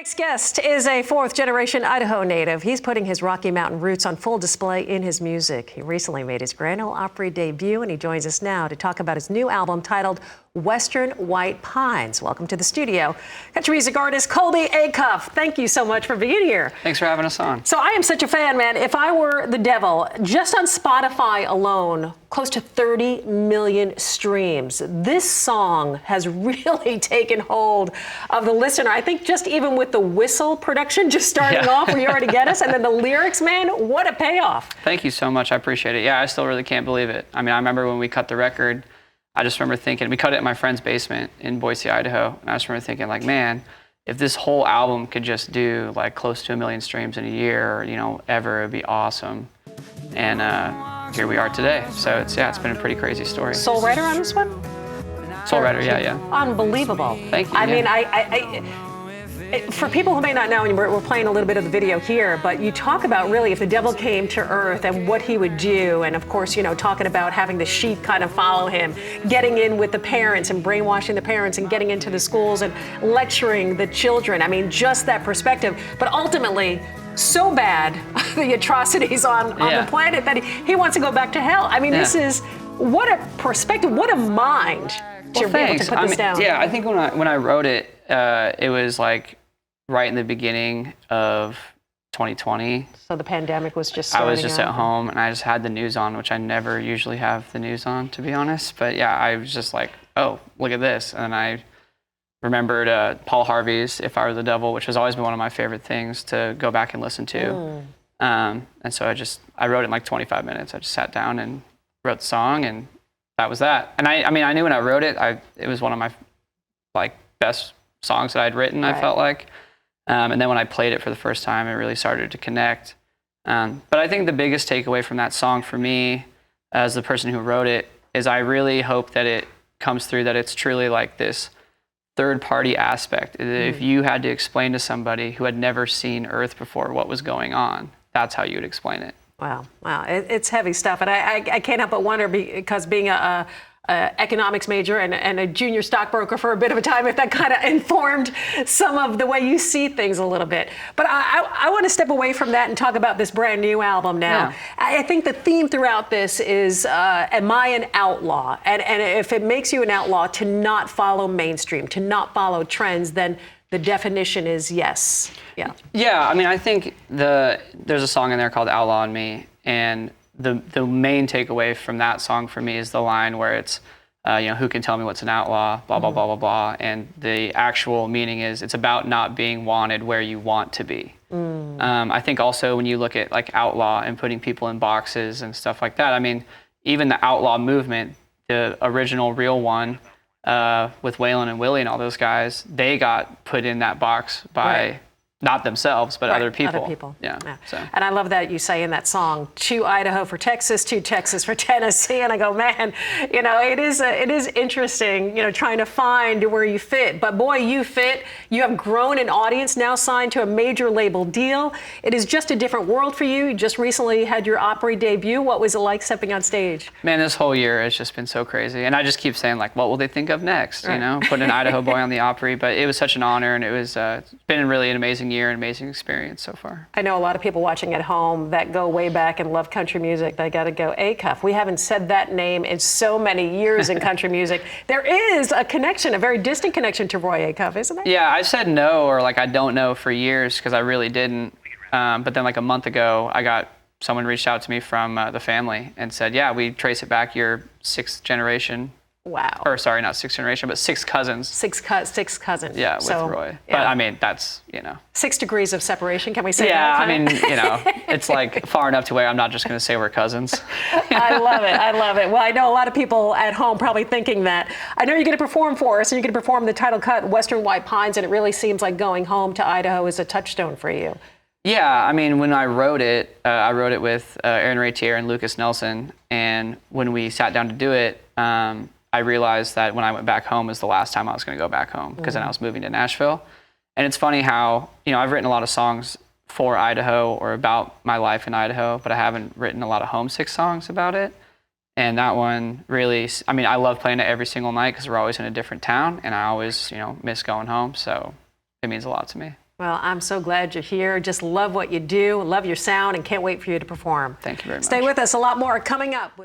Next guest is a fourth-generation Idaho native. He's putting his Rocky Mountain roots on full display in his music. He recently made his Grand Ole Opry debut, and he joins us now to talk about his new album titled Western White Pines. Welcome to the studio, country music artist Colby Acuff. Thank you so much for being here. Thanks for having us on. So I am such a fan, man. If I were the devil, just on Spotify alone, close to 30 million streams. This song has really taken hold of the listener. I think just even with the whistle production just starting off where you already get us, and then the lyrics, man, what a payoff. Thank you so much. I appreciate it. Yeah, I still really can't believe it. I mean, I remember when we cut the record, I just remember thinking, we cut it in my friend's basement in Boise, Idaho, and I just remember thinking, like, man, if this whole album could just do like close to 1 million streams in a year, or, you know, ever, it'd be awesome. And here we are today. So it's been a pretty crazy story. Sole writer on this one? Sole writer, yeah. Unbelievable. Thank you. I mean, for people who may not know, and we're playing a little bit of the video here, but you talk about really if the devil came to earth and what he would do, and of course, you know, talking about having the sheep kind of follow him, getting in with the parents and brainwashing the parents and getting into the schools and lecturing the children. I mean, just that perspective. But ultimately, so bad, the atrocities on the planet, that he wants to go back to hell. I mean, this is, what a perspective, what a mind to be able to put this down. Yeah, I think when I wrote it, it was like right in the beginning of 2020. So the pandemic was just starting. I was just at home, and I just had the news on, which I never usually have the news on, to be honest. But yeah, I was just like, oh, look at this. And I remembered Paul Harvey's If I Were the Devil, which has always been one of my favorite things to go back and listen to. And so I wrote it in like 25 minutes. I just sat down and wrote the song, and that was that. And I mean, I knew when I wrote it, it was one of my like best songs that I'd written, I felt like. And then when I played it for the first time, it really started to connect. But I think the biggest takeaway from that song for me, as the person who wrote it, is I really hope that it comes through that it's truly like this third-party aspect. If you had to explain to somebody who had never seen Earth before what was going on, that's how you would explain it. Wow. It's heavy stuff. And I can't help but wonder, because being a economics major and a junior stockbroker for a bit of a time, if that kind of informed some of the way you see things a little bit. But I want to step away from that and talk about this brand new album now. Yeah. I think the theme throughout this is, am I an outlaw? And if it makes you an outlaw to not follow mainstream, to not follow trends, then the definition is yes. Yeah, I mean, I think there's a song in there called Outlaw on Me, and the main takeaway from that song for me is the line where it's, you know, who can tell me what's an outlaw, blah, blah, blah, blah, blah. And the actual meaning is it's about not being wanted where you want to be. I think also when you look at like outlaw and putting people in boxes and stuff like that, I mean, even the outlaw movement, the original real one, with Waylon and Willie and all those guys, they got put in that box by not themselves, but other people. Yeah. So. And I love that you say in that song, to Idaho for Texas, to Texas for Tennessee. And I go, man, you know, it is interesting, you know, trying to find where you fit. But boy, you fit. You have grown an audience, now signed to a major label deal. It is just a different world for you. You just recently had your Opry debut. What was it like stepping on stage? Man, this whole year has just been so crazy. And I just keep saying, like, what will they think of next? You know, putting an Idaho boy on the Opry. But it was such an honor, and it was it's been really an amazing year, an amazing experience so far. I know a lot of people watching at home that go way back and love country music. They got to go, Acuff. We haven't said that name in so many years in country music. There is a connection, a very distant connection to Roy Acuff, isn't there? Yeah, I said no, or like I don't know for years because I really didn't. But then like a month ago, someone reached out to me from the family and said, yeah, we trace it back your sixth generation. Wow. Or sorry, not sixth generation, but six cousins. Six cousins. Yeah, with Roy. Yeah. But I mean, that's, you know. 6 degrees of separation, can we say that? Yeah, I mean, you know, it's like far enough to where I'm not just going to say we're cousins. I love it. Well, I know a lot of people at home probably thinking that. I know you're going to perform for us, and you're going to perform the title cut, Western White Pines, and it really seems like going home to Idaho is a touchstone for you. Yeah, I mean, when I wrote it with Aaron Ratier and Lucas Nelson, and when we sat down to do it, I realized that when I went back home was the last time I was going to go back home, because then I was moving to Nashville. And it's funny how, you know, I've written a lot of songs for Idaho or about my life in Idaho, but I haven't written a lot of homesick songs about it. And that one really, I mean, I love playing it every single night because we're always in a different town, and I always, you know, miss going home. So it means a lot to me. Well, I'm so glad you're here. Just love what you do, love your sound, and can't wait for you to perform. Thank you very much. Stay with us. A lot more coming up.